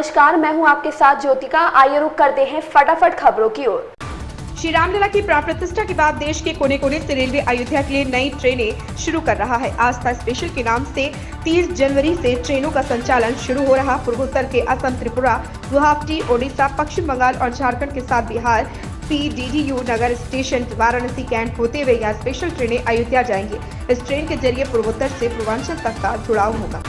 नमस्कार, मैं हूं आपके साथ ज्योतिका। आइए रुक करते हैं फटाफट खबरों की ओर। श्री रामलला की प्राण प्रतिष्ठा के बाद देश के कोने कोने से रेलवे अयोध्या के लिए नई ट्रेनें शुरू कर रहा है। आस्था स्पेशल के नाम से 30 जनवरी से ट्रेनों का संचालन शुरू हो रहा। पूर्वोत्तर के असम, त्रिपुरा, गुवाहाटी, ओडिशा, पश्चिम बंगाल और झारखंड के साथ बिहार PDDU नगर स्टेशन वाराणसी कैंट होते हुए यह स्पेशल ट्रेनें अयोध्या जाएंगी। इस ट्रेन के जरिए पूर्वोत्तर से पूर्वांचल तक का जुड़ाव होगा।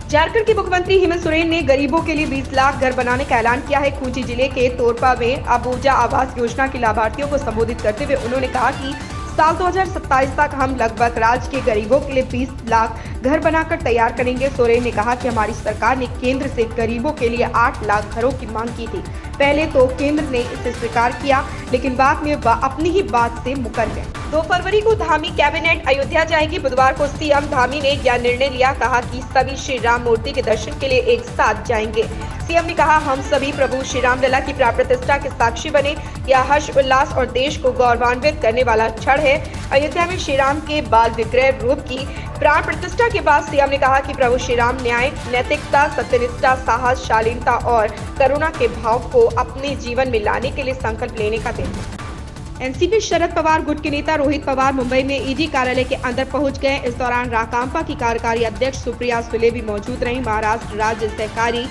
झारखंड के मुख्यमंत्री हेमंत सोरेन ने गरीबों के लिए 20 लाख घर बनाने का ऐलान किया है। खूंटी जिले के तोरपा में अबूजा आवास योजना के लाभार्थियों को संबोधित करते हुए उन्होंने कहा कि साल 2027 तक हम लगभग राज्य के गरीबों के लिए 20 लाख घर बनाकर तैयार करेंगे। सोरेन ने कहा कि हमारी सरकार ने केंद्र से गरीबों के लिए 8 लाख घरों की मांग की थी। पहले तो केंद्र ने इसे स्वीकार किया, लेकिन बाद में वह अपनी ही बात से मुकर गए। 2 फरवरी को धामी कैबिनेट अयोध्या जाएगी। बुधवार को सीएम धामी ने यह निर्णय लिया, कहा कि सभी श्री राम मूर्ति के दर्शन के लिए एक साथ जाएंगे। सीएम ने कहा, हम सभी प्रभु श्री रामलला की प्राण प्रतिष्ठा के साक्षी बने। यह हर्ष उल्लास और देश को गौरवान्वित करने वाला क्षण है। अयोध्या में श्री राम के बाल विग्रह रूप की प्राण प्रतिष्ठा के बाद सीएम ने कहा कि प्रभु श्री राम न्याय, नैतिकता, सत्यनिष्ठा, साहस, शालीनता और करुणा के भाव को अपने जीवन में लाने के लिए संकल्प लेने का दिन है। एनसीपी शरद पवार गुट के नेता रोहित पवार मुंबई में ईडी कार्यालय के अंदर पहुंच गए। इस दौरान राकांपा की कार्यकारी अध्यक्ष सुप्रिया सुले भी मौजूद रही। महाराष्ट्र राज्य सहकारी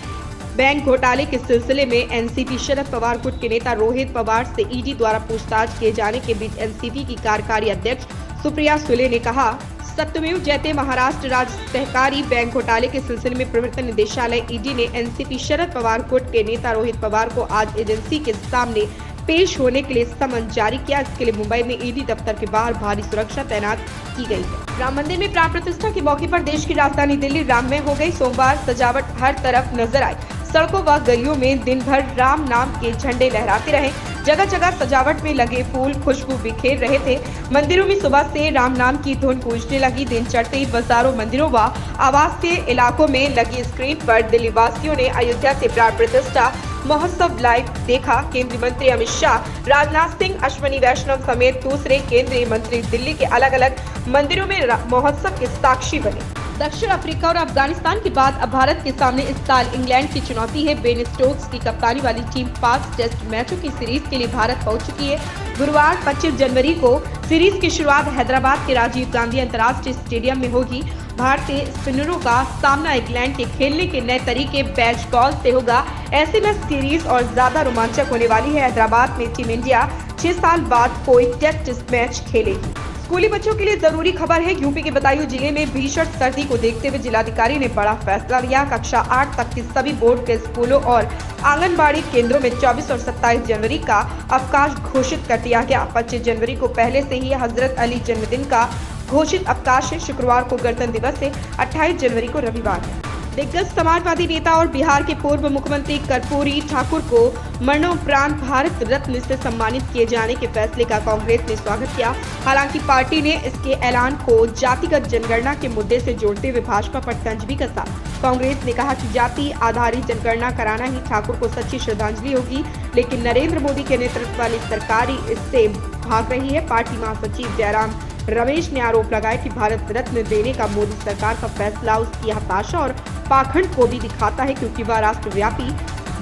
बैंक घोटाले के सिलसिले में एनसीपी शरद पवार गुट के नेता रोहित पवार से ईडी द्वारा पूछताछ किए जाने के बीच एनसीपी की कार्यकारी अध्यक्ष सुप्रिया सुले ने कहा, सत्यमेव जयते। महाराष्ट्र राज्य सहकारी बैंक घोटाले के सिलसिले में प्रवर्तन निदेशालय ईडी ने एनसीपी शरद पवार गुट के नेता रोहित पवार को आज एजेंसी के सामने पेश होने के लिए समन जारी किया। इसके लिए मुंबई में ईडी दफ्तर के बाहर भारी सुरक्षा तैनात की गई है। राम मंदिर में प्राण प्रतिष्ठा के मौके पर देश की राजधानी दिल्ली राममय हो गई। सोमवार सजावट हर तरफ नजर आई। सड़कों व गलियों में दिन भर राम नाम के झंडे लहराते रहे। जगह जगह सजावट में लगे फूल खुशबू बिखेर रहे थे। मंदिरों में सुबह से राम नाम की धुन गूंजने लगी। दिन चढ़ते ही बाजारों, मंदिरों व आवासीय इलाकों में लगी स्क्रीन पर दिल्ली वासियों ने अयोध्या से प्राण प्रतिष्ठा महोत्सव लाइव देखा। केंद्रीय मंत्री अमित शाह, राजनाथ सिंह, अश्विनी वैष्णव समेत दूसरे केंद्रीय मंत्री दिल्ली के अलग अलग मंदिरों में महोत्सव के साक्षी बने। दक्षिण अफ्रीका और अफगानिस्तान के बाद अब भारत के सामने इस साल इंग्लैंड की चुनौती है। बेन स्टोक्स की कप्तानी वाली टीम 5 टेस्ट मैचों की सीरीज के लिए भारत पहुंच चुकी है। गुरुवार 25 जनवरी को सीरीज की शुरुआत हैदराबाद के राजीव गांधी अंतर्राष्ट्रीय स्टेडियम में होगी। भारतीय स्पिनरों का सामना इंग्लैंड के खेलने के नए तरीके बैच बॉल से होगा। ऐसे में सीरीज और ज्यादा रोमांचक होने वाली है। हैदराबाद में टीम इंडिया 6 साल बाद कोई टेस्ट मैच खेलेगी। स्कूली बच्चों के लिए जरूरी खबर है। यूपी के बदायूं जिले में भीषण सर्दी को देखते हुए जिलाधिकारी ने बड़ा फैसला लिया। कक्षा 8 तक के सभी बोर्ड के स्कूलों और आंगनबाड़ी केंद्रों में 24 और 27 जनवरी का अवकाश घोषित कर दिया गया। 25 जनवरी को पहले से ही हजरत अली जन्मदिन का घोषित अवकाश है। शुक्रवार को गणतंत्र दिवस है। 28 जनवरी को रविवार है। दिग्गज समाजवादी नेता और बिहार के पूर्व मुख्यमंत्री कर्पूरी ठाकुर को मरणोपरांत भारत रत्न से सम्मानित किए जाने के फैसले का कांग्रेस ने स्वागत किया। हालांकि पार्टी ने इसके ऐलान को जातिगत जनगणना के मुद्दे से जोड़ते हुए भाजपा पर तंज भी कसा। कांग्रेस ने कहा कि जाति आधारित जनगणना कराना ही ठाकुर को सच्ची श्रद्धांजलि होगी, लेकिन नरेंद्र मोदी के नेतृत्व वाली सरकार इससे भाग रही है। पार्टी महासचिव जयराम रमेश ने आरोप लगाया कि भारत रत्न देने का मोदी सरकार का फैसला उसकी हताशा और पाखंड को भी दिखाता है, क्योंकि वह राष्ट्रव्यापी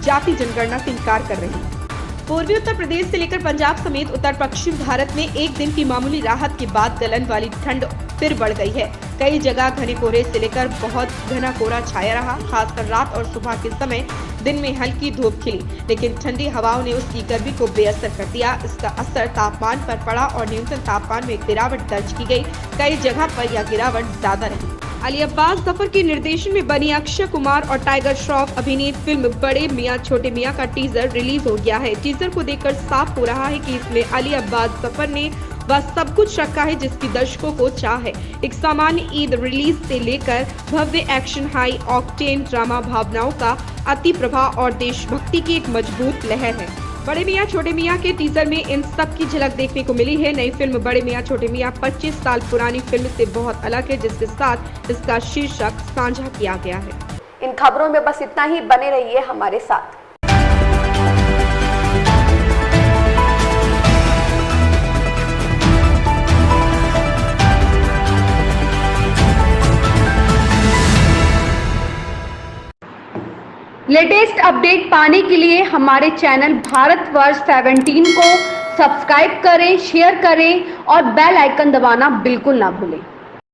जाति जनगणना से इनकार कर रही है। पूर्वी उत्तर प्रदेश से लेकर पंजाब समेत उत्तर पश्चिम भारत में एक दिन की मामूली राहत के बाद गलन वाली ठंड फिर बढ़ गई है। कई जगह घने कोहरे से लेकर बहुत घना कोहरा छाया रहा। खासकर रात और सुबह के समय दिन में हल्की धूप खिली, लेकिन ठंडी हवाओं ने उसकी गर्मी को बेअसर कर दिया। इसका असर तापमान पर पड़ा और न्यूनतम तापमान में गिरावट दर्ज की गई। कई जगह पर यह गिरावट ज्यादा रही। अली अब्बास जफर के निर्देशन में बनी अक्षय कुमार और टाइगर श्रॉफ अभिनीत फिल्म बड़े मियां छोटे मियां का टीजर रिलीज हो गया है। टीजर को देखकर साफ हो रहा है कि इसमें अली अब्बास जफर ने वह सब कुछ रखा है जिसकी दर्शकों को चाह है। एक सामान्य ईद रिलीज से लेकर भव्य एक्शन, हाई ऑक्टेन ड्रामा, भावनाओं का अति प्रभाव और देशभक्ति की एक मजबूत लहर है। बड़े मियां छोटे मियां के टीजर में इन सब की झलक देखने को मिली है। नई फिल्म बड़े मियां छोटे मियां 25 साल पुरानी फिल्म से बहुत अलग है, जिसके साथ इसका शीर्षक साझा किया गया है। इन खबरों में बस इतना ही। बने रहिए हमारे साथ। लेटेस्ट अपडेट पाने के लिए हमारे चैनल भारतवर्ष 17 को सब्सक्राइब करें, शेयर करें और बेल आइकन दबाना बिल्कुल ना भूलें।